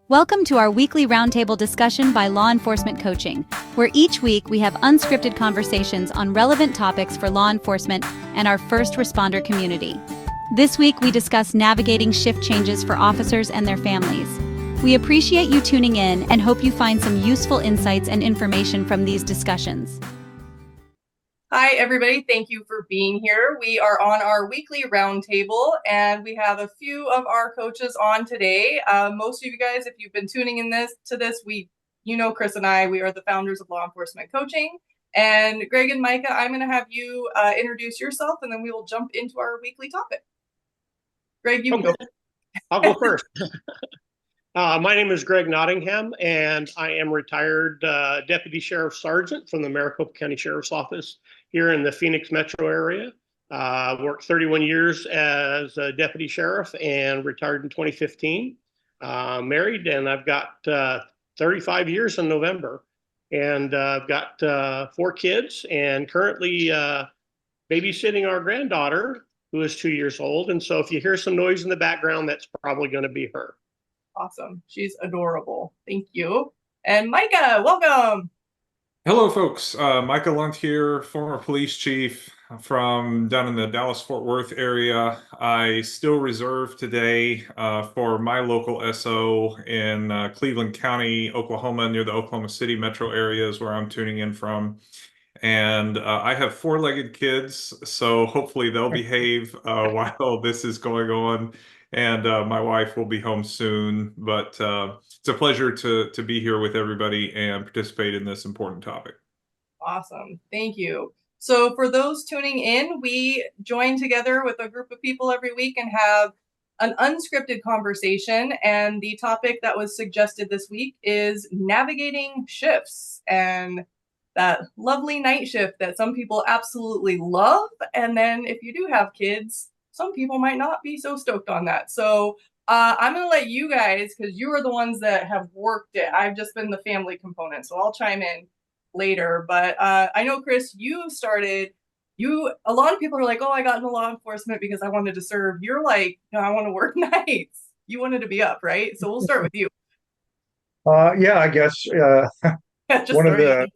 Welcome to our weekly roundtable discussion by Law Enforcement Coaching, where each week we have unscripted conversations on relevant topics for law enforcement and our first responder community. This week we discuss navigating shift changes for officers and their families. We appreciate you tuning in and hope you find some useful insights and information from these discussions. Hi, everybody. Thank you for being here. We are on our weekly roundtable, and we have a few of our coaches on today. Most of you guys, if you've been tuning in to this, Chris and I, we are the founders of Law Enforcement Coaching. And Greg and Mica, I'm going to have you introduce yourself, and then we will jump into our weekly topic. Greg, you can go. I'll go first. My name is Greg Nottingham, and I am retired Deputy Sheriff Sergeant from the Maricopa County Sheriff's Office here in the Phoenix metro area. Worked 31 years as a Deputy Sheriff and retired in 2015. Married, and I've got 35 years in November. And I've got 4 kids and currently babysitting our granddaughter, who is 2 years old. And so if you hear some noise in the background, that's probably going to be her. Awesome. She's adorable. Thank you. And Mica, welcome. Hello, folks. Mica Lunt here, former police chief from down in the Dallas-Fort Worth area. I still reserve today for my local SO in Cleveland County, Oklahoma, near the Oklahoma City metro area is where I'm tuning in from. And I have 4-legged kids, so hopefully they'll behave while this is going on. And my wife will be home soon, but it's a pleasure to be here with everybody and participate in this important topic. Awesome. Thank you. So for those tuning in, we join together with a group of people every week and have an unscripted conversation. And the topic that was suggested this week is navigating shifts and that lovely night shift that some people absolutely love. And then if you do have kids, some people might not be so stoked on that. So I'm going to let you guys, because you are the ones that have worked it. I've just been the family component, so I'll chime in later. But I know, Chris, you started, a lot of people are like, oh, I got into law enforcement because I wanted to serve. You're like, no, I want to work nights. You wanted to be up, right? So we'll start with you. Yeah, I guess. One of the,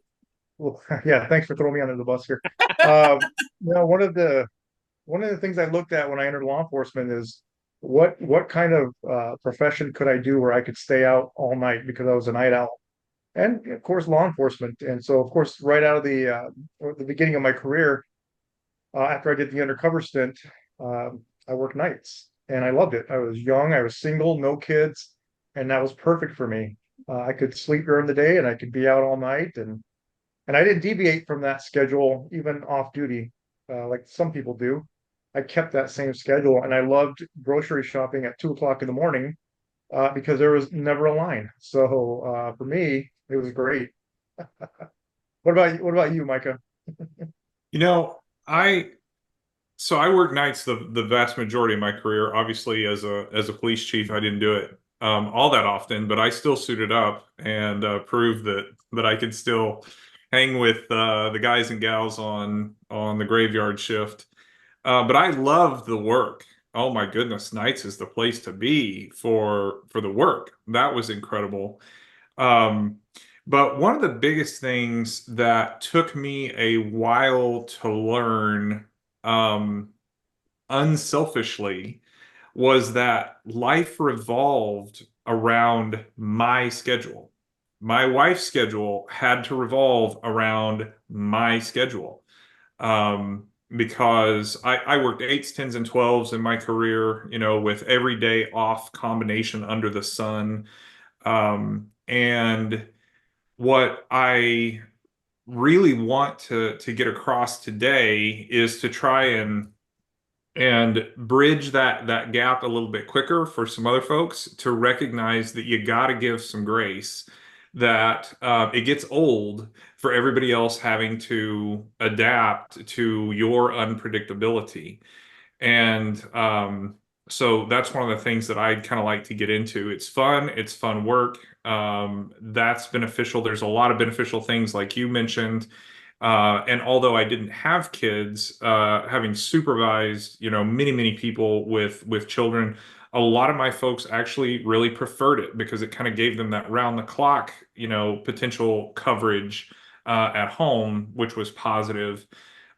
well, yeah, thanks for throwing me under the bus here. One of the things I looked at when I entered law enforcement is what kind of profession could I do where I could stay out all night, because I was a night owl, and of course law enforcement. And so of course right out of the beginning of my career, after I did the undercover stint, I worked nights and I loved it. I was young, I was single, no kids, and that was perfect for me. I could sleep during the day and I could be out all night, and I didn't deviate from that schedule even off duty like some people do. I kept that same schedule, and I loved grocery shopping at 2 o'clock in the morning because there was never a line. So for me, it was great. What about you, Mica? I worked nights the vast majority of my career. Obviously, as a police chief, I didn't do it all that often, but I still suited up and proved that I could still hang with the guys and gals on the graveyard shift. But I loved the work. Oh my goodness, nights is the place to be for the work. That was incredible. But one of the biggest things that took me a while to learn unselfishly was that life revolved around my schedule. My wife's schedule had to revolve around my schedule. Because I worked 8s, 10s, and 12s in my career, with every day off combination under the sun. And what I really want to get across today is to try and bridge that gap a little bit quicker for some other folks to recognize that you got to give some grace, that it gets old for everybody else having to adapt to your unpredictability. And so that's one of the things that I'd kind of like to get into. It's fun work. That's beneficial. There's a lot of beneficial things like you mentioned. And although I didn't have kids, having supervised, many people with children, a lot of my folks actually really preferred it because it kind of gave them that round the clock, potential coverage at home, which was positive.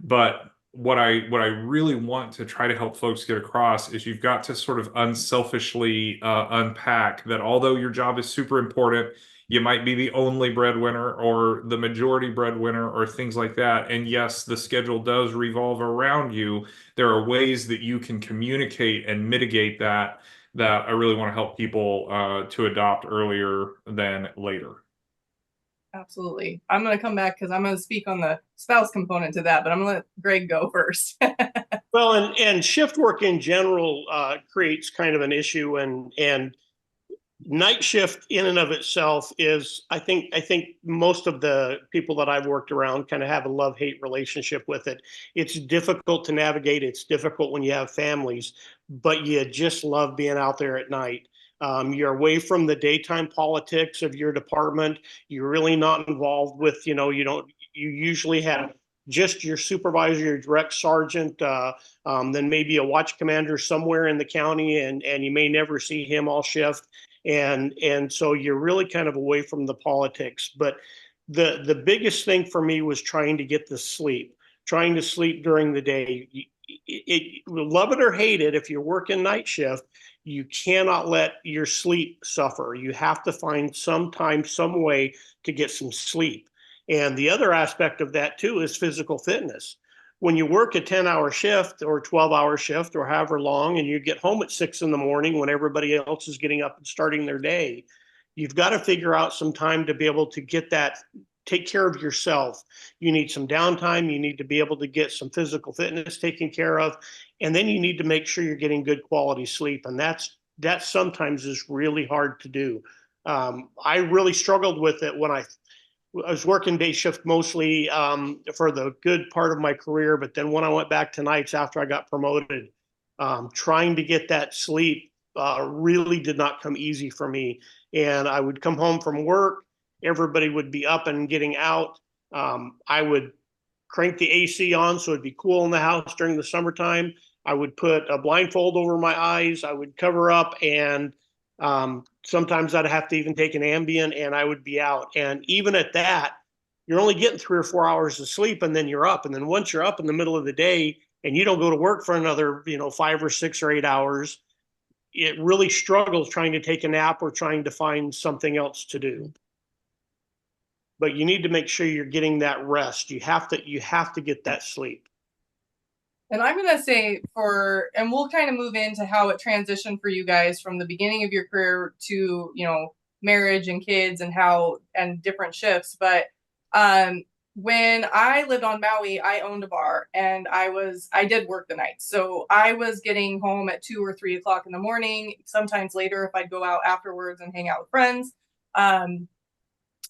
But what I really want to try to help folks get across is you've got to sort of unselfishly unpack that although your job is super important, you might be the only breadwinner or the majority breadwinner or things like that. And yes, the schedule does revolve around you. There are ways that you can communicate and mitigate that I really want to help people to adopt earlier than later. Absolutely. I'm going to come back because I'm going to speak on the spouse component to that, but I'm going to let Greg go first. Well, and shift work in general creates kind of an issue, and night shift in and of itself is, I think most of the people that I've worked around kind of have a love-hate relationship with it. It's difficult to navigate. It's difficult when you have families, but you just love being out there at night. You're away from the daytime politics of your department. You're really not involved with, you usually have just your supervisor, your direct sergeant, then maybe a watch commander somewhere in the county, and you may never see him all shift. And so you're really kind of away from the politics. But the biggest thing for me was trying to sleep during the day. Love it or hate it, if you're working night shift, you cannot let your sleep suffer. You have to find some time, some way to get some sleep. And the other aspect of that too is physical fitness. When you work a 10-hour shift or 12-hour shift or however long, and you get home at 6 in the morning when everybody else is getting up and starting their day, you've got to figure out some time to be able to get that, take care of yourself. You need some downtime. You need to be able to get some physical fitness taken care of. And then you need to make sure you're getting good quality sleep. And that sometimes is really hard to do. I really struggled with it when I was working day shift mostly for the good part of my career. But then when I went back to nights after I got promoted, trying to get that sleep really did not come easy for me. And I would come home from work, everybody would be up and getting out. I would crank the AC on so it'd be cool in the house during the summertime. I would put a blindfold over my eyes. I would cover up, and sometimes I'd have to even take an Ambien, and I would be out. And even at that, you're only getting 3 or 4 hours of sleep, and then you're up. And then once you're up in the middle of the day and you don't go to work for another, 5 or 6 or 8 hours, it really struggles trying to take a nap or trying to find something else to do. But you need to make sure you're getting that rest. You have to get that sleep. And I'm going to say and we'll kind of move into how it transitioned for you guys from the beginning of your career to, marriage and kids and different shifts. But when I lived on Maui, I owned a bar, and I did work the nights. So I was getting home at 2 or 3 o'clock in the morning, sometimes later if I'd go out afterwards and hang out with friends.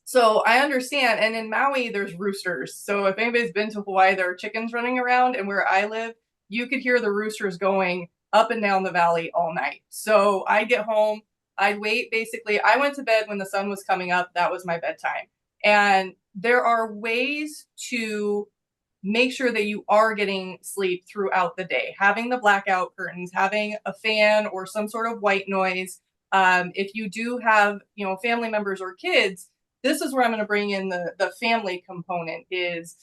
So I understand. And in Maui, there's roosters. So if anybody's been to Hawaii, there are chickens running around. And where I live, you could hear the roosters going up and down the valley all night. So I'd get home, I'd wait. Basically, I went to bed when the sun was coming up. That was my bedtime. And there are ways to make sure that you are getting sleep throughout the day. Having the blackout curtains, having a fan or some sort of white noise. If you do have, family members or kids, this is where I'm going to bring in the family component. Is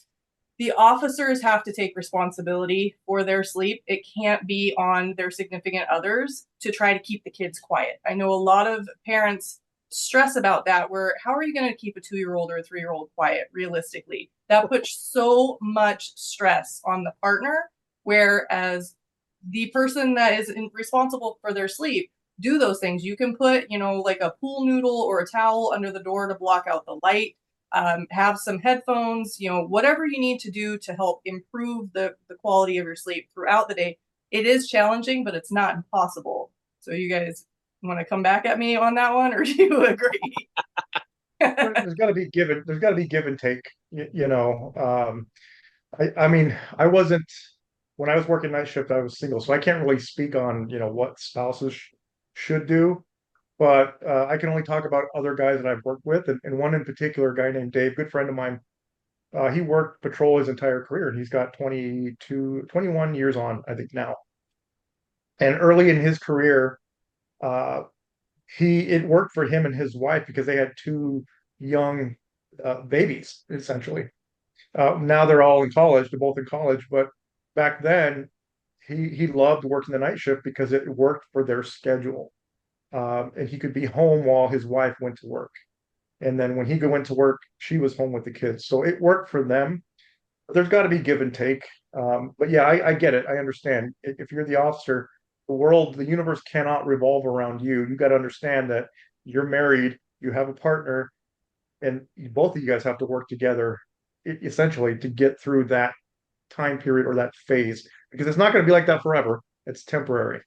the officers have to take responsibility for their sleep. It can't be on their significant others to try to keep the kids quiet. I know a lot of parents stress about that, where how are you going to keep a 2-year-old or a 3-year-old quiet realistically? That puts so much stress on the partner, whereas the person that is responsible for their sleep, do those things. You can put, like a pool noodle or a towel under the door to block out the light, have some headphones, whatever you need to do to help improve the quality of your sleep throughout the day. It is challenging, but it's not impossible. So you guys want to come back at me on that one, or do you agree? There's got to be give and take, I mean, I wasn't, when I was working night shift, I was single, so I can't really speak on, what spouses should do, but I can only talk about other guys that I've worked with, and one in particular, a guy named Dave, good friend of mine. He worked patrol his entire career, and he's got 21 years on, I think now. And early in his career, it worked for him and his wife because they had two young babies, essentially. Now they're all in college, they're both in college, but back then he loved working the night shift because it worked for their schedule. And he could be home while his wife went to work. And then when he went to work, she was home with the kids. So it worked for them. There's got to be give and take. But yeah, I get it. I understand. If you're the officer, the universe cannot revolve around you. You got to understand that you're married, you have a partner, and both of you guys have to work together essentially to get through that time period or that phase because it's not going to be like that forever. It's temporary.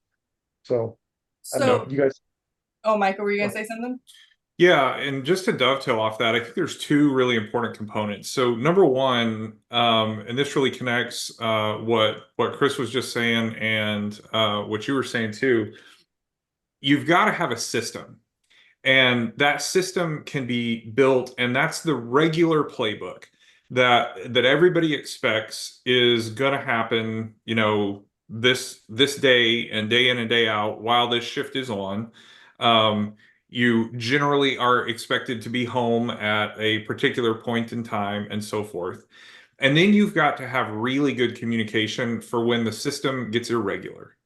So I don't know. So, You guys. oh, Michael, were you gonna say something? Yeah, and just to dovetail off that, I think there's two really important components. So number one, and this really connects what Chris was just saying and what you were saying too. You've got to have a system, and that system can be built, and that's the regular playbook that everybody expects is going to happen. This day and day in and day out while this shift is on. You generally are expected to be home at a particular point in time and so forth. And then you've got to have really good communication for when the system gets irregular.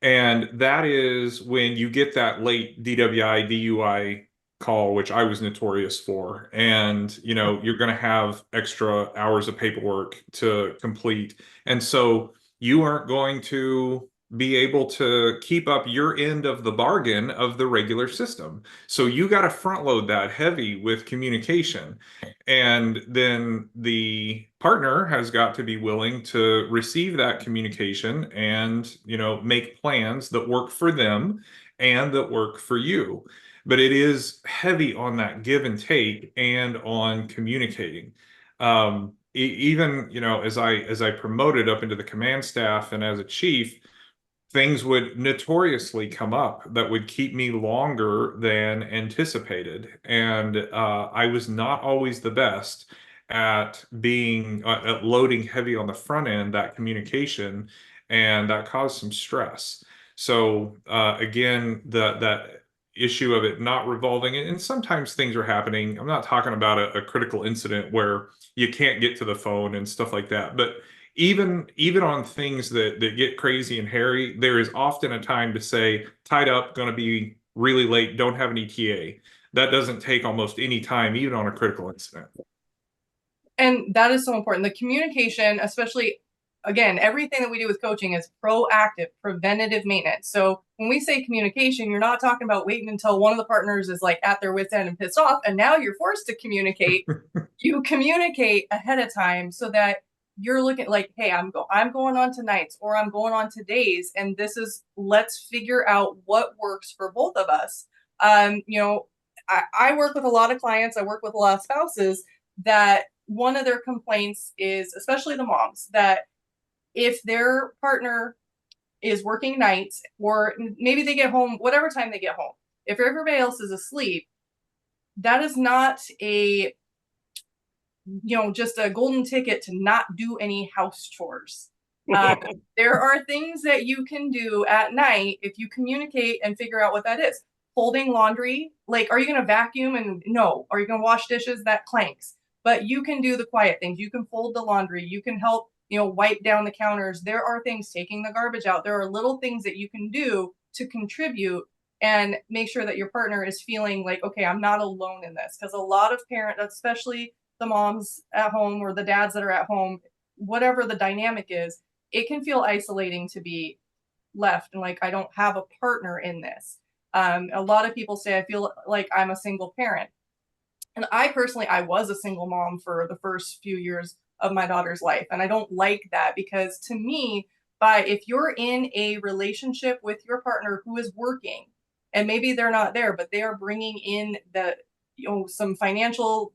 And that is when you get that late DWI, DUI call, which I was notorious for. And, you're going to have extra hours of paperwork to complete. And so you aren't going to be able to keep up your end of the bargain of the regular system. So you got to front load that heavy with communication. And then the partner has got to be willing to receive that communication and, make plans that work for them and that work for you. But it is heavy on that give and take and on communicating. Even, as I promoted up into the command staff and as a chief, things would notoriously come up that would keep me longer than anticipated. And I was not always the best at being at loading heavy on the front end, that communication, and that caused some stress. So again, that issue of it not revolving, and sometimes things are happening. I'm not talking about a critical incident where you can't get to the phone and stuff like that, but even on things that get crazy and hairy, there is often a time to say, tied up, going to be really late, don't have an ETA. That doesn't take almost any time, even on a critical incident. And that is so important. The communication, especially, again, everything that we do with coaching is proactive, preventative maintenance. So when we say communication, you're not talking about waiting until one of the partners is like at their wit's end and pissed off, and now you're forced to communicate. You communicate ahead of time so that you're looking like, hey, I'm going on to nights or I'm going on to days, and let's figure out what works for both of us. I work with a lot of clients. I work with a lot of spouses that one of their complaints is, especially the moms, that if their partner is working nights or maybe they get home, whatever time they get home, if everybody else is asleep, that is not just a golden ticket to not do any house chores. There are things that you can do at night if you communicate and figure out what that is. Folding laundry, like, are you going to vacuum? And no. Are you going to wash dishes? That clanks. But you can do the quiet things. You can fold the laundry. You can help, wipe down the counters. There are things, taking the garbage out. There are little things that you can do to contribute and make sure that your partner is feeling like, okay, I'm not alone in this. Because a lot of parents, especially the moms at home or the dads that are at home, whatever the dynamic is, it can feel isolating to be left and like, I don't have a partner in this. A lot of people say, I feel like I'm a single parent. And I was a single mom for the first few years of my daughter's life. And I don't like that because to me, if you're in a relationship with your partner who is working and maybe they're not there, but they are bringing in some financial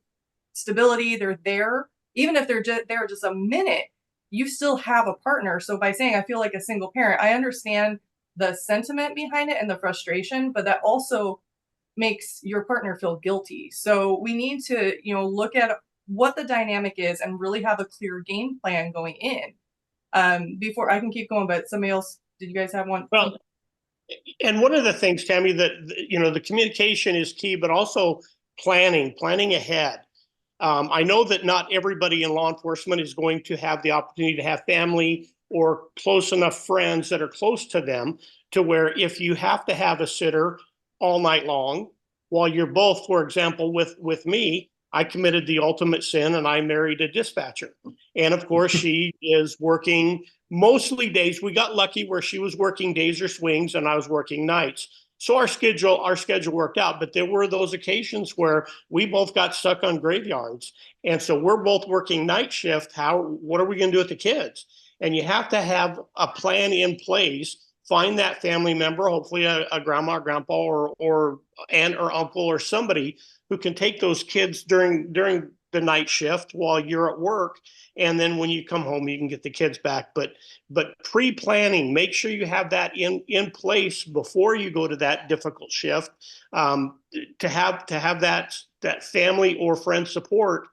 stability, they're there, even if they're there just a minute, you still have a partner. So by saying I feel like a single parent, I understand the sentiment behind it and the frustration, but that also makes your partner feel guilty. So we need to, look at what the dynamic is and really have a clear game plan going in. Before I can keep going, but somebody else, did you guys have one? Well, And one of the things, Tami, that, the communication is key, but also planning ahead. I know that not everybody in law enforcement is going to have the opportunity to have family or close enough friends that are close to them to where if you have to have a sitter all night long, while you're both, for example, with me, I committed the ultimate sin and I married a dispatcher. And of course, she is working mostly days. We got lucky where she was working days or swings and I was working nights. So our schedule worked out, but there were those occasions where we both got stuck on graveyards. And so we're both working night shift. What are we going to do with the kids? And you have to have a plan in place. Find that family member, hopefully a grandma, grandpa, or aunt or uncle or somebody who can take those kids during the night shift while you're at work. And then when you come home, you can get the kids back. But pre-planning, make sure you have that in place before you go to that difficult shift, to have that family or friend support,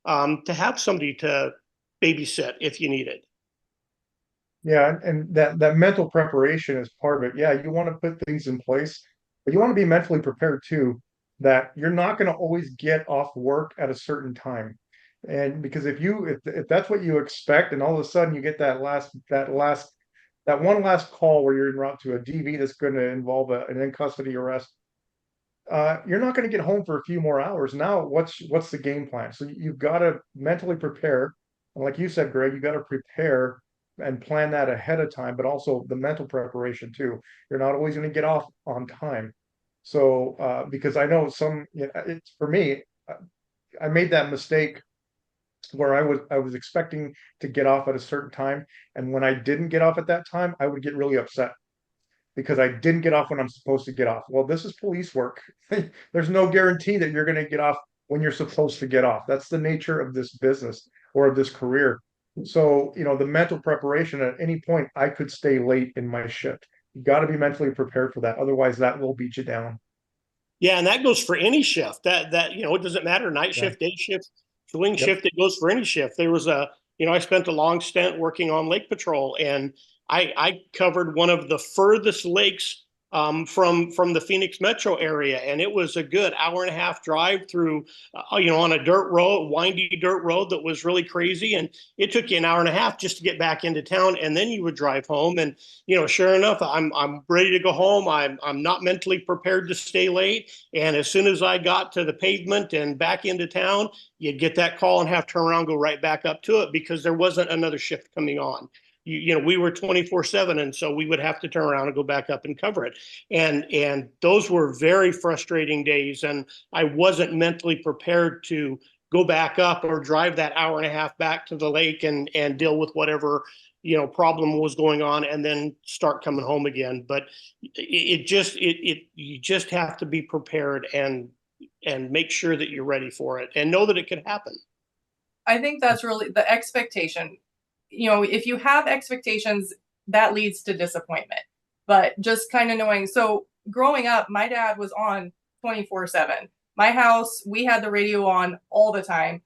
to have somebody to babysit if you need it. Yeah, and that mental preparation is part of it. Yeah, you want to put things in place, but you want to be mentally prepared too, that you're not going to always get off work at a certain time. And because if that's what you expect, and all of a sudden you get that one last call where you're en route to a DV that's going to involve an in custody arrest, you're not going to get home for a few more hours. Now, what's the game plan? So you've got to mentally prepare, and like you said, Greg, you got to prepare and plan that ahead of time, but also the mental preparation too. You're not always going to get off on time. So because I know it's for me, I made that mistake where I was expecting to get off at a certain time, and when I didn't get off at that time, I would get really upset because I didn't get off when I'm supposed to get off. Well, this is police work. There's no guarantee that you're going to get off when you're supposed to get off. That's the nature of this business or of this career. So, the mental preparation at any point, I could stay late in my shift. You got to be mentally prepared for that. Otherwise, that will beat you down. Yeah, and that goes for any shift. That it doesn't matter, night shift, day shift, swing shift. It goes for any shift. There was I spent a long stint working on lake patrol, and I covered one of the furthest lakes from the Phoenix metro area, and it was a good hour and a half drive through, on a windy dirt road that was really crazy, and it took you an hour and a half just to get back into town, and then you would drive home, and sure enough, I'm ready to go home. I'm not mentally prepared to stay late, and as soon as I got to the pavement and back into town, you'd get that call and have to turn around, go right back up to it because there wasn't another shift coming on. We were 24/7, and so we would have to turn around and go back up and cover it. And those were very frustrating days, and I wasn't mentally prepared to go back up or drive that hour and a half back to the lake and deal with whatever problem was going on, and then start coming home again. But you just have to be prepared and make sure that you're ready for it and know that it could happen. I think that's really the expectation. If you have expectations, that leads to disappointment. But just kind of knowing. So growing up, my dad was on 24/7. My house, we had the radio on all the time.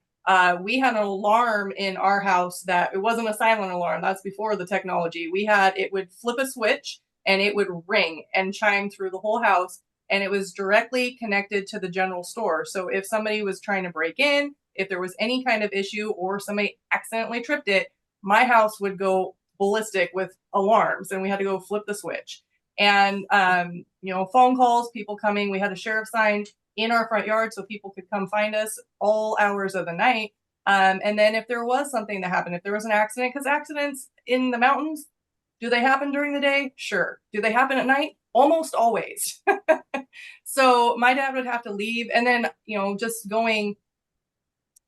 We had an alarm in our house that it wasn't a silent alarm. That's before the technology. It would flip a switch and it would ring and chime through the whole house. And it was directly connected to the general store. So if somebody was trying to break in, if there was any kind of issue or somebody accidentally tripped it, my house would go ballistic with alarms and we had to go flip the switch. And, phone calls, people coming, we had a sheriff sign in our front yard so people could come find us all hours of the night. And then if there was something that happened, if there was an accident, because accidents in the mountains, do they happen during the day? Sure. Do they happen at night? Almost always. So my dad would have to leave. And then, just going,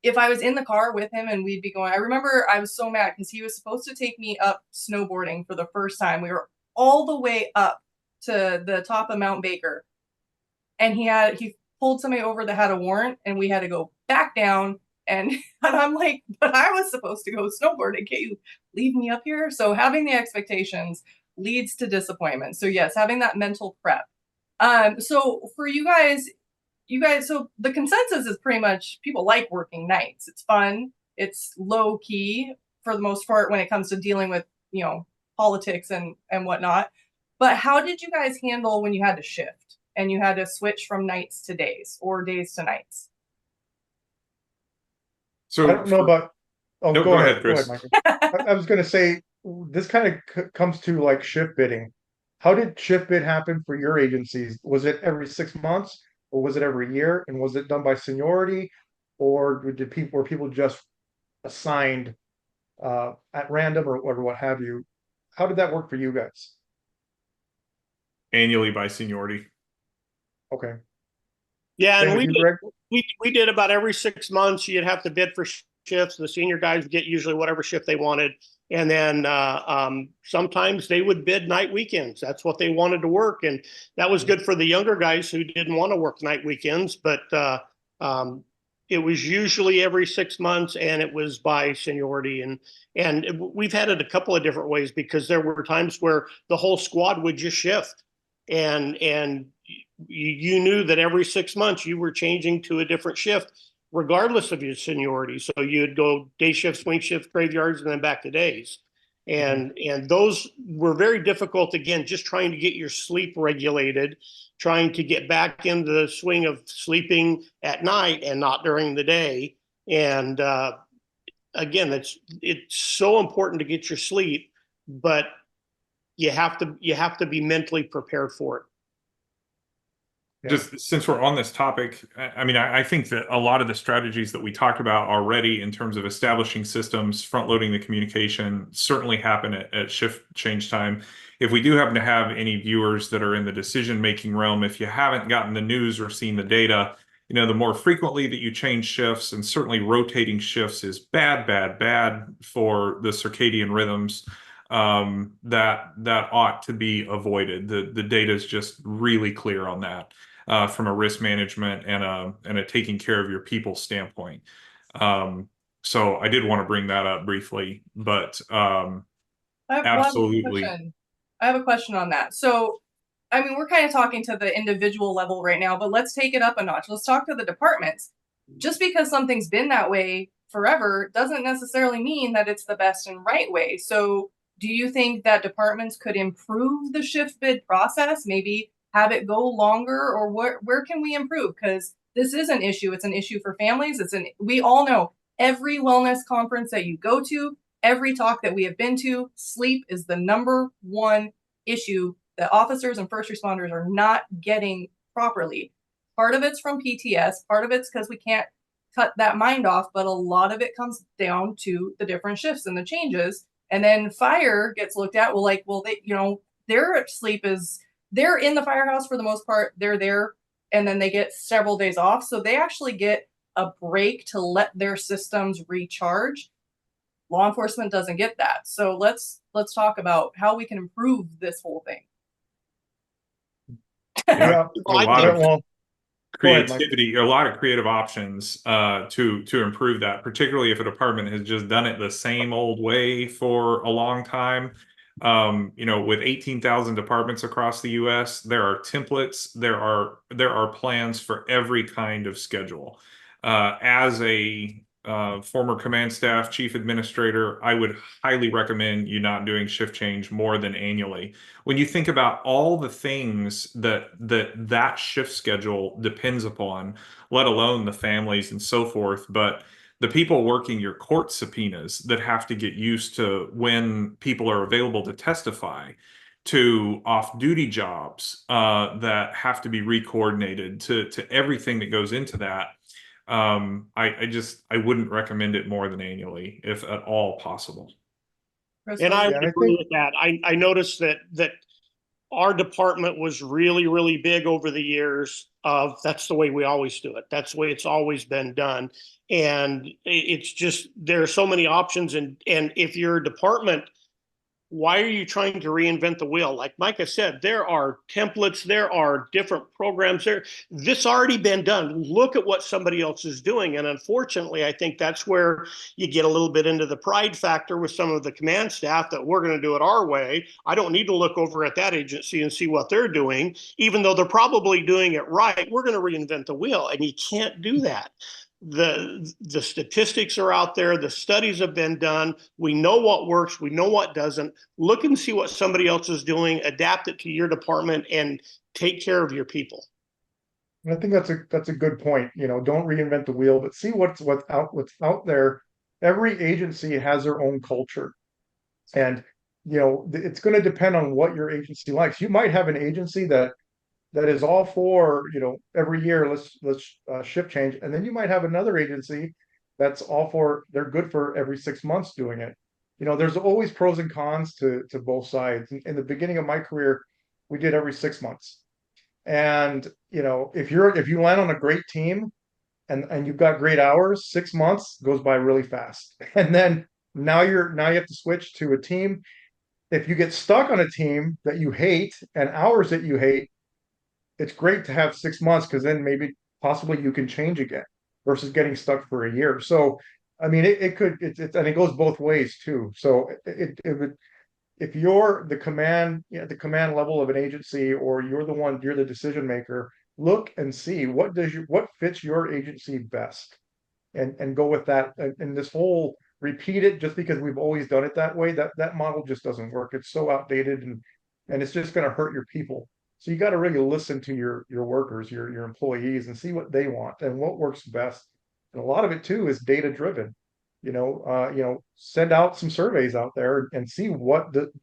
if I was in the car with him and we'd be going, I remember I was so mad because he was supposed to take me up snowboarding for the first time. We were all the way up to the top of Mount Baker. And he pulled somebody over that had a warrant and we had to go back down. And I'm like, but I was supposed to go snowboarding. Can't you leave me up here? So having the expectations leads to disappointment. So yes, having that mental prep. So for you guys, so the consensus is pretty much people like working nights. It's fun. It's low key for the most part when it comes to dealing with, politics and whatnot. But how did you guys handle when you had to shift and you had to switch from nights to days or days to nights? So I don't know about. Oh, No, go ahead, Chris. Michael. I was going to say this kind of comes to like shift bidding. How did shift bid happen for your agencies? Was it every 6 months, or was it every year? And was it done by seniority, or were people just assigned at random or what have you? How did that work for you guys? Annually by seniority. Okay. Yeah, Same and with you, Greg? we did about every 6 months. You'd have to bid for shifts. The senior guys would get usually whatever shift they wanted, and then sometimes they would bid night weekends. That's what they wanted to work, and that was good for the younger guys who didn't want to work night weekends. But it was usually every 6 months, and it was by seniority. And we've had it a couple of different ways, because there were times where the whole squad would just shift, and you knew that every 6 months you were changing to a different shift, regardless of your seniority. So you'd go day shift, swing shift, graveyards, and then back to days. And those were very difficult. Again, just trying to get your sleep regulated, trying to get back into the swing of sleeping at night and not during the day. And again, it's so important to get your sleep, but you have to be mentally prepared for it. Just since we're on this topic, I mean, I think that a lot of the strategies that we talked about already in terms of establishing systems, front loading the communication, certainly happen at shift change time. If we do happen to have any viewers that are in the decision-making realm, if you haven't gotten the news or seen the data, the more frequently that you change shifts, and certainly rotating shifts is bad for the circadian rhythms. That ought to be avoided. The data is just really clear on that. From a risk management and a taking care of your people standpoint. So I did want to bring that up briefly, but absolutely. I have a question on that. So, I mean, we're kind of talking to the individual level right now, but let's take it up a notch. Let's talk to the departments. Just because something's been that way forever doesn't necessarily mean that it's the best and right way. So do you think that departments could improve the shift bid process? Maybe have it go longer, or where can we improve? Because this is an issue. It's an issue for families. We all know every wellness conference that you go to, every talk that we have been to, sleep is the number one issue that officers and first responders are not getting properly. Part of it's from PTS, part of it's because we can't cut that mind off, but a lot of it comes down to the different shifts and the changes. And then fire gets looked at. Their sleep is, they're in the firehouse for the most part. They're there, and then they get several days off. So they actually get a break to let their systems recharge. Law enforcement doesn't get that. So let's talk about how we can improve this whole thing. Yeah, a lot of creativity, a lot of creative options to improve that, particularly if a department has just done it the same old way for a long time. With 18,000 departments across the U.S., there are templates, there are plans for every kind of schedule. As a former command staff chief administrator, I would highly recommend you not doing shift change more than annually. When you think about all the things that shift schedule depends upon, let alone the families and so forth, but the people working your court subpoenas that have to get used to when people are available to testify, to off-duty jobs that have to be recoordinated, to everything that goes into that. I wouldn't recommend it more than annually, if at all possible. And I would agree with that. I noticed that our department was really, really big over the years of that's the way we always do it. That's the way it's always been done. And it's just, there are so many options. And if your department, why are you trying to reinvent the wheel? Like Mica said, there are templates, there are different programs there. This already been done. Look at what somebody else is doing. And unfortunately, I think that's where you get a little bit into the pride factor with some of the command staff that we're going to do it our way. I don't need to look over at that agency and see what they're doing, even though they're probably doing it right. We're going to reinvent the wheel, and you can't do that. the statistics are out there. The studies have been done. We know what works. We know what doesn't. Look and see what somebody else is doing. Adapt it to your department and take care of your people. And I think that's a good point. You know, don't reinvent the wheel, but see what's out there. Every agency has their own culture, and you know it's going to depend on what your agency likes. You might have an agency that is all for, you know, every year let's shift change, and then you might have another agency that's all for, they're good for every 6 months doing it. You know, there's always pros and cons to both sides. In the beginning of my career, we did every 6 months. And you know, if you land on a great team and you've got great hours, 6 months goes by really fast. And then now you have to switch to a team. If you get stuck on a team that you hate and hours that you hate, it's great to have 6 months, because then maybe possibly you can change again versus getting stuck for a year. So I mean, and it goes both ways too. So it would, if you're the command, you know, the command level of an agency, or you're the decision maker, look and see what fits your agency best, and go with that. And this whole repeat it just because we've always done it that way, that model just doesn't work. It's so outdated, and it's just going to hurt your people. So you got to really listen to your workers, your employees, and see what they want and what works best. And a lot of it too is data driven. You know, send out some surveys out there and see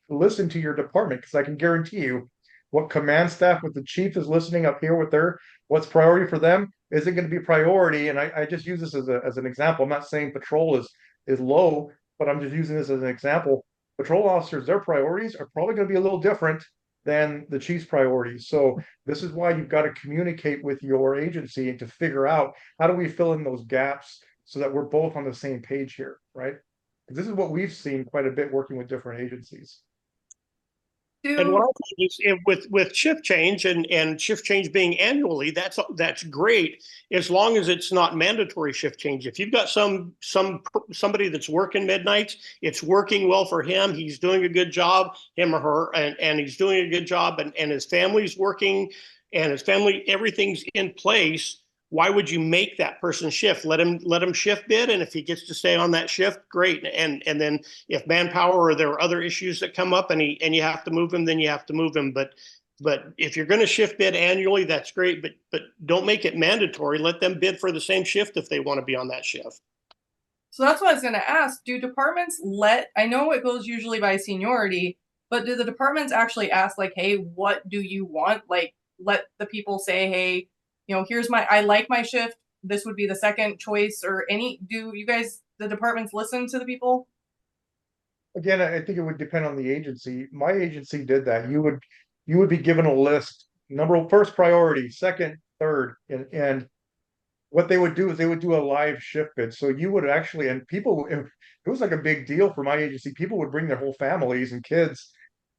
listen to your department, because I can guarantee you what command staff with the chief is listening up here with what's priority for them isn't going to be priority. And I just use this as an example. I'm not saying patrol is low, but I'm just using this as an example. Patrol officers, their priorities are probably going to be a little different than the chief's priorities. So this is why you've got to communicate with your agency and to figure out, how do we fill in those gaps so that we're both on the same page here, right? Because this is what we've seen quite a bit working with different agencies. And what I think is, with shift change and shift change being annually, that's great, as long as it's not mandatory shift change. If you've got somebody that's working midnights, it's working well for him, he's doing a good job, him or her, and he's doing a good job, and his family's working, and his family, everything's in place. Why would you make that person shift? Let him shift bid, and if he gets to stay on that shift, great. And then if manpower or there are other issues that come up and you have to move him, then you have to move him. But if you're going to shift bid annually, that's great. But don't make it mandatory. Let them bid for the same shift if they want to be on that shift. So that's what I was going to ask. Do departments I know it goes usually by seniority, but do the departments actually ask, like, hey, what do you want? Like, let the people say, hey, you know, I like my shift, this would be the second choice, or do you guys, the departments, listen to the people? Again, I think it would depend on the agency. My agency did that. You would be given a list, first priority, second, third, and what they would do is they would do a live shift bid. So you would actually, and people, it was like a big deal for my agency. People would bring their whole families and kids,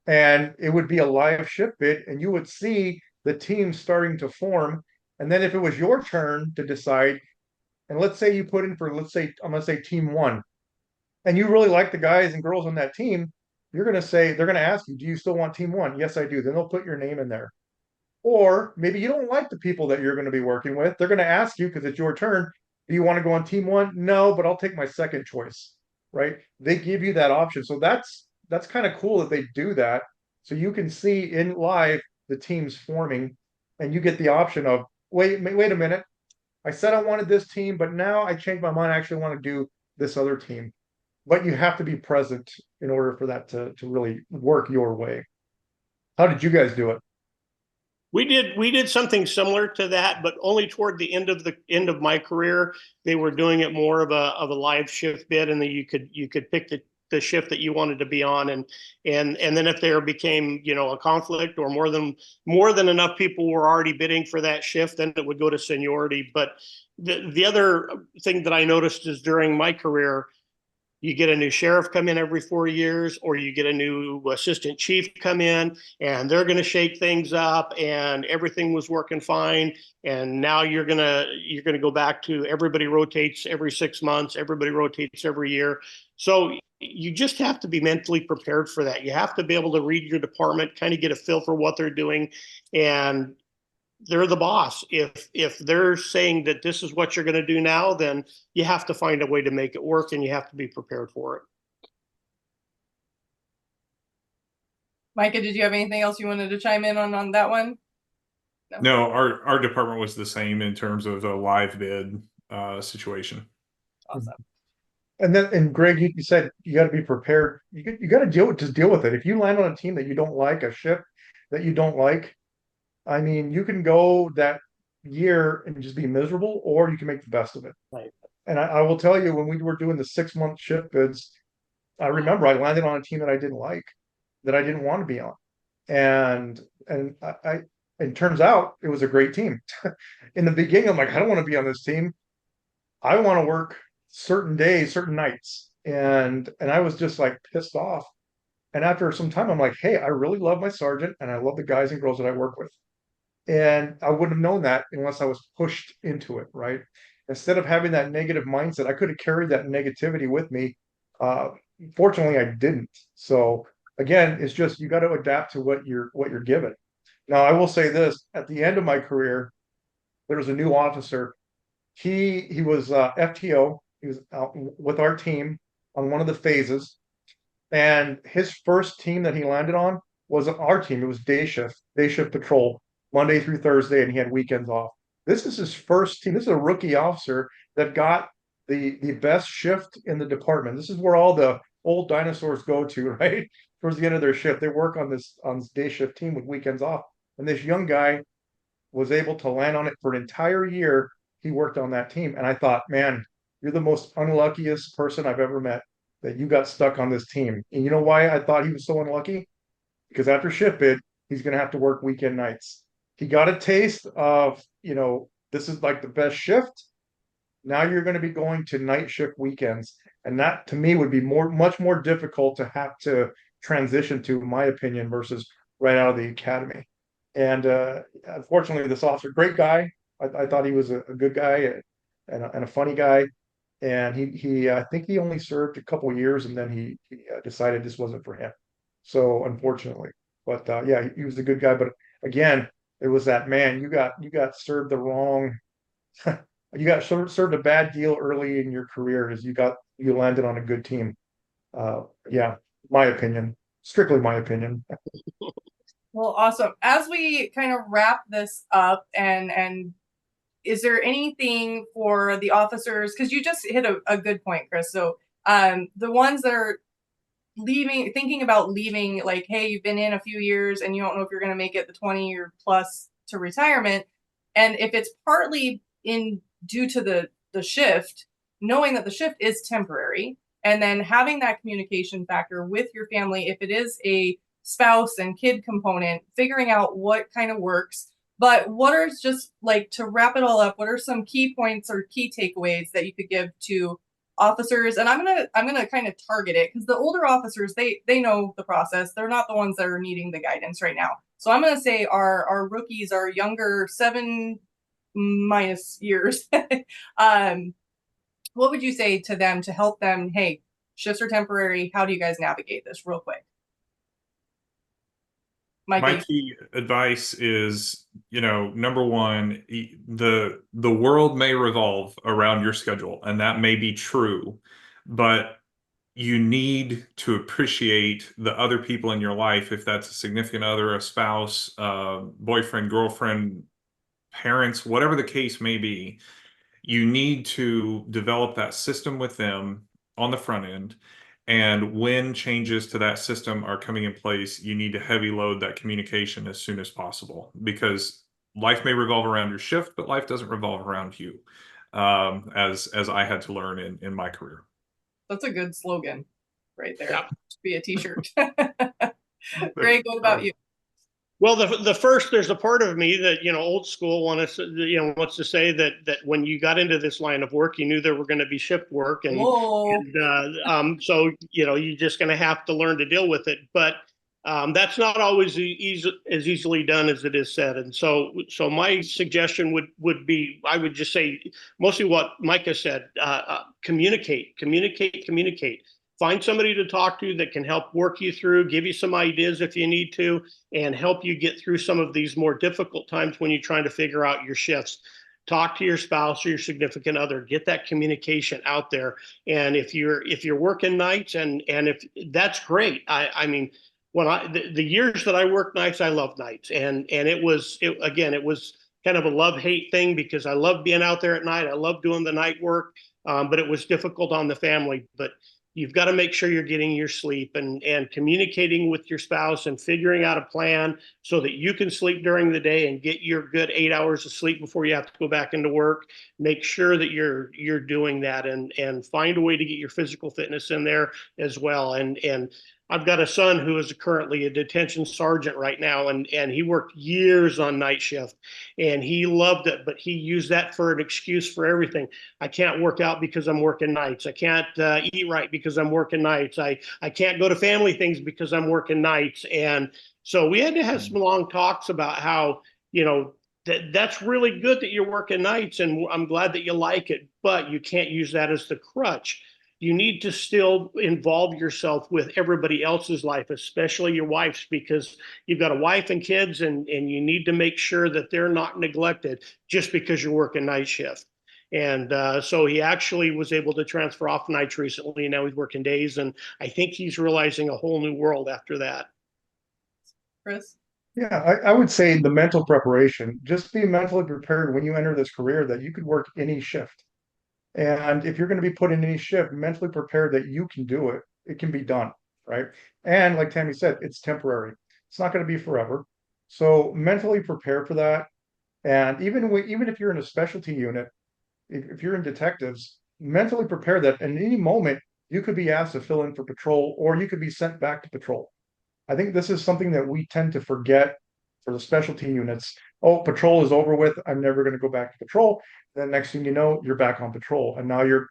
and it would be a live shift bid, and you would see the team starting to form. And then if it was your turn to decide, and let's say you put in for, I'm going to say team one, and you really like the guys and girls on that team, they're going to ask you, do you still want team one? Yes, I do. Then they'll put your name in there. Or maybe you don't like the people that you're going to be working with. They're going to ask you, because it's your turn, do you want to go on team one? No, but I'll take my second choice, right? They give you that option. So that's kind of cool that they do that. So you can see in live the teams forming, and you get the option of, wait a minute, I said I wanted this team, but now I changed my mind. I actually want to do this other team. But you have to be present in order for that to really work your way. How did you guys do it? We did something similar to that, but only toward the end of my career. They were doing it more of a live shift bid, and then you could pick the shift that you wanted to be on, and then if there became, you know, a conflict, or more than enough people were already bidding for that shift, then it would go to seniority. But the other thing that I noticed is, during my career, you get a new sheriff come in every 4 years, or you get a new assistant chief come in, and they're going to shake things up, and everything was working fine. And now you're going to go back to, everybody rotates every 6 months, everybody rotates every year. So you just have to be mentally prepared for that. You have to be able to read your department, kind of get a feel for what they're doing, and they're the boss. If they're saying that this is what you're going to do now, then you have to find a way to make it work, and you have to be prepared for it. Micah, did you have anything else you wanted to chime in on that one? No, our department was the same in terms of the live bid situation. Awesome. And Greg, you said you got to be prepared. You got to deal with it. If you land on a team that you don't like, a ship that you don't like, I mean, you can go that year and just be miserable, or you can make the best of it. Right. And I will tell you, when we were doing the 6-month ship bids, I remember I landed on a team that I didn't like, that I didn't want to be on, and it turns out it was a great team. In the beginning, I'm like, I don't want to be on this team. I want to work certain days, certain nights, and I was just like pissed off. And after some time, I'm like, hey, I really love my sergeant, and I love the guys and girls that I work with. And I wouldn't have known that unless I was pushed into it, right? Instead of having that negative mindset, I could have carried that negativity with me. Fortunately, I didn't. So again, it's just you got to adapt to what you're given. Now, I will say this: at the end of my career, there was a new officer. He was FTO. He was out with our team on one of the phases, and his first team that he landed on was our team. It was day shift patrol, Monday through Thursday, and he had weekends off. This is his first team. This is a rookie officer that got the best shift in the department. This is where all the old dinosaurs go to, right? Towards the end of their shift, they work on this day shift team with weekends off. And this young guy was able to land on it for an entire year. He worked on that team, and I thought, man, you're the most unluckiest person I've ever met, that you got stuck on this team. And you know why I thought he was so unlucky? Because after ship bid, he's going to have to work weekend nights. He got a taste of, this is like the best shift. Now you're going to be going to night shift weekends. And that to me would be much more difficult to have to transition to, in my opinion, versus right out of the academy. And unfortunately, this officer, great guy. I thought he was a good guy and a funny guy. And he I think he only served a couple of years, and then he decided this wasn't for him. So unfortunately, but yeah, he was a good guy. But again, it was that, man, you got served the wrong. You got served a bad deal early in your career, as you landed on a good team. Yeah, my opinion, strictly my opinion. Well, awesome. As we kind of wrap this up, and is there anything for the officers? Because you just hit a good point, Chris. So the ones that are thinking about leaving, like, hey, you've been in a few years and you don't know if you're going to make it the 20 or plus to retirement. And if it's partly due to the shift, knowing that the shift is temporary, and then having that communication factor with your family, if it is a spouse and kid component, figuring out what kind of works. But what are, just like to wrap it all up, what are some key points or key takeaways that you could give to officers? And I'm gonna kind of target it, because the older officers, they know the process. They're not the ones that are needing the guidance right now. So I'm gonna say our rookies, our younger 7 minus years. What would you say to them to help them? Hey, shifts are temporary. How do you guys navigate this, real quick? My key advice is, number one, the world may revolve around your schedule, and that may be true, but you need to appreciate the other people in your life. If that's a significant other, a spouse, boyfriend, girlfriend, parents, whatever the case may be, you need to develop that system with them on the front end. And when changes to that system are coming in place, you need to heavy load that communication as soon as possible, because life may revolve around your shift, but life doesn't revolve around you, as I had to learn in my career. That's a good slogan right there. Yeah. Should be a t-shirt. Greg, what about you? Well, the first, there's a part of me that, old school wants to say that when you got into this line of work, you knew there were going to be shift work, and so you're just going to have to learn to deal with it. But that's not always as easily done as it is said. And so my suggestion would be, I would just say mostly what Mica said: communicate. find somebody to talk to that can help work you through, give you some ideas if you need to, and help you get through some of these more difficult times when you're trying to figure out your shifts. Talk to your spouse or your significant other, get that communication out there. And if you're working nights, and if that's great. I mean, when the years that I worked nights, I loved nights. And it was kind of a love-hate thing, because I love being out there at night. I love doing the night work. But it was difficult on the family. But you've got to make sure you're getting your sleep, and communicating with your spouse and figuring out a plan so that you can sleep during the day and get your good 8 hours of sleep before you have to go back into work. Make sure that you're doing that, and find a way to get your physical fitness in there as well. And I've got a son who is currently a detention sergeant right now, and he worked years on night shift, and he loved it, but he used that for an excuse for everything. I can't work out because I'm working nights. I can't eat right because I'm working nights. I can't go to family things because I'm working nights. And so we had to have some long talks about how, that's really good that you're working nights, and I'm glad that you like it, but you can't use that as the crutch. You need to still involve yourself with everybody else's life, especially your wife's, because you've got a wife and kids, and you need to make sure that they're not neglected just because you're working night shift. And so he actually was able to transfer off nights recently, and now he's working days, and I think he's realizing a whole new world after that. Chris? Yeah, I would say the mental preparation, just be mentally prepared when you enter this career that you could work any shift. And if you're going to be put in any shift, mentally prepared that you can do it. It can be done, right? And like Tami said, it's temporary. It's not going to be forever. So mentally prepare for that. And even if you're in a specialty unit, if you're in detectives, mentally prepare that at any moment you could be asked to fill in for patrol, or you could be sent back to patrol. I think this is something that we tend to forget for the specialty units. Oh, patrol is over with. I'm never going to go back to patrol. Then next thing you know, you're back on patrol, and now you're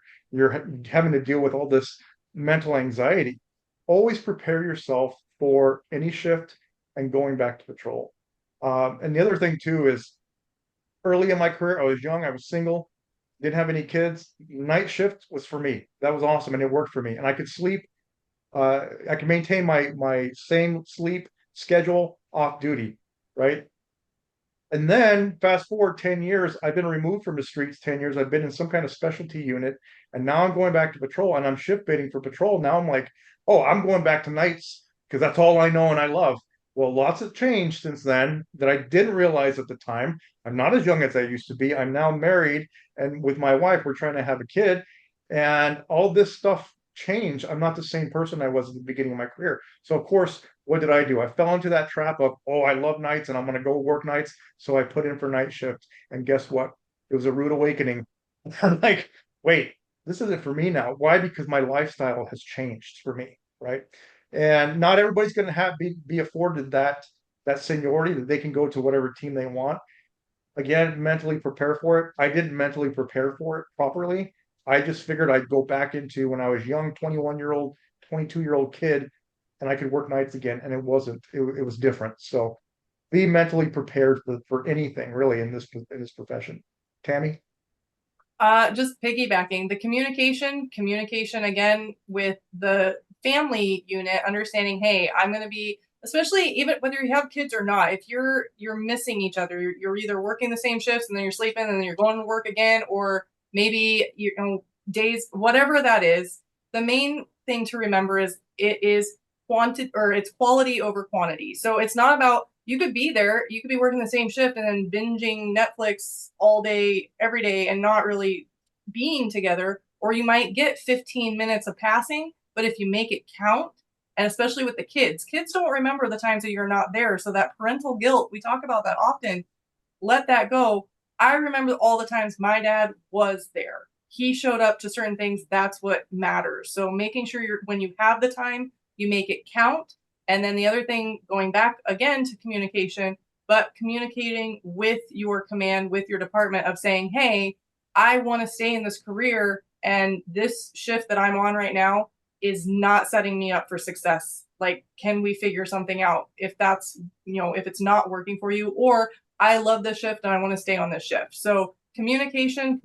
having to deal with all this mental anxiety. Always prepare yourself for any shift and going back to patrol. And the other thing too is, early in my career, I was young, I was single, didn't have any kids. Night shift was for me. That was awesome, and it worked for me. And I could sleep. I could maintain my same sleep schedule off duty, right? And then fast forward 10 years, I've been removed from the streets 10 years. I've been in some kind of specialty unit, and now I'm going back to patrol, and I'm shift bidding for patrol. Now I'm like, oh, I'm going back to nights because that's all I know and I love. Well, lots have changed since then that I didn't realize at the time. I'm not as young as I used to be. I'm now married, and with my wife, we're trying to have a kid, and all this stuff changed. I'm not the same person I was at the beginning of my career. So of course, what did I do? I fell into that trap of, oh, I love nights and I'm going to go work nights. So I put in for night shift. And guess what? It was a rude awakening. I'm like, wait, this isn't for me now. Why? Because my lifestyle has changed for me, right? And not everybody's going to be afforded that seniority that they can go to whatever team they want. Again, mentally prepare for it. I didn't mentally prepare for it properly. I just figured I'd go back into when I was young, 21-year-old, 22-year-old kid, and I could work nights again. And it wasn't, it was different. So be mentally prepared for anything really in this profession. Tami? Just piggybacking the communication again with the family unit, understanding, hey, I'm going to be, especially even whether you have kids or not, if you're missing each other, you're either working the same shifts and then you're sleeping and then you're going to work again, or maybe days, whatever that is. The main thing to remember is it is it's quality over quantity. So it's not about, you could be there, you could be working the same shift and then binging Netflix all day, every day, and not really being together. Or you might get 15 minutes of passing, but if you make it count, and especially with the kids don't remember the times that you're not there. So that parental guilt, we talk about that often, let that go. I remember all the times my dad was there. He showed up to certain things. That's what matters. So making sure when you have the time, you make it count. And then the other thing, going back again to communication, but communicating with your command, with your department of saying, hey, I want to stay in this career, and this shift that I'm on right now is not setting me up for success. Like, can we figure something out? If that's, if it's not working for you, or I love this shift and I want to stay on this shift. So communication.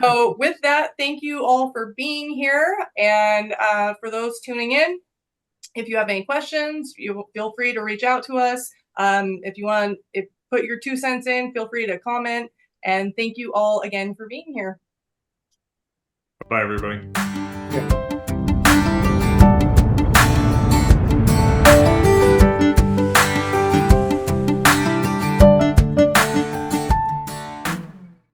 So with that, thank you all for being here. And for those tuning in, if you have any questions, you feel free to reach out to us. If you want to put your 2 cents in, feel free to comment. And thank you all again for being here. Bye, everybody. Yeah.